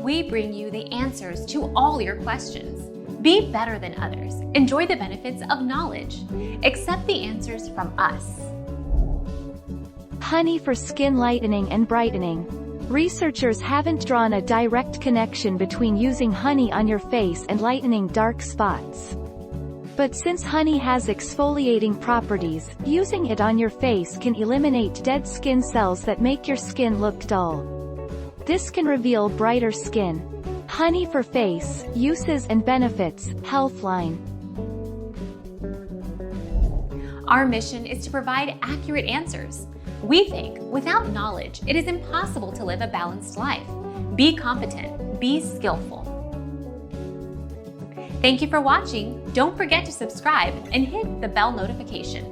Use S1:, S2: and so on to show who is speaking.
S1: we bring you the answers to all your questions. Be better than others. Enjoy the benefits of knowledge. Accept the answers from us.
S2: Honey for skin lightening and brightening. Researchers haven't drawn a direct connection between using honey on your face and lightening dark spots. But since honey has exfoliating properties, using it on your face can eliminate dead skin cells that make your skin look dull. This can reveal brighter skin. Honey for face, uses and benefits, Healthline.
S1: Our mission is to provide accurate answers. We think without knowledge, it is impossible to live a balanced life. Be competent, be skillful. Thank you for watching. Don't forget to subscribe and hit the bell notification.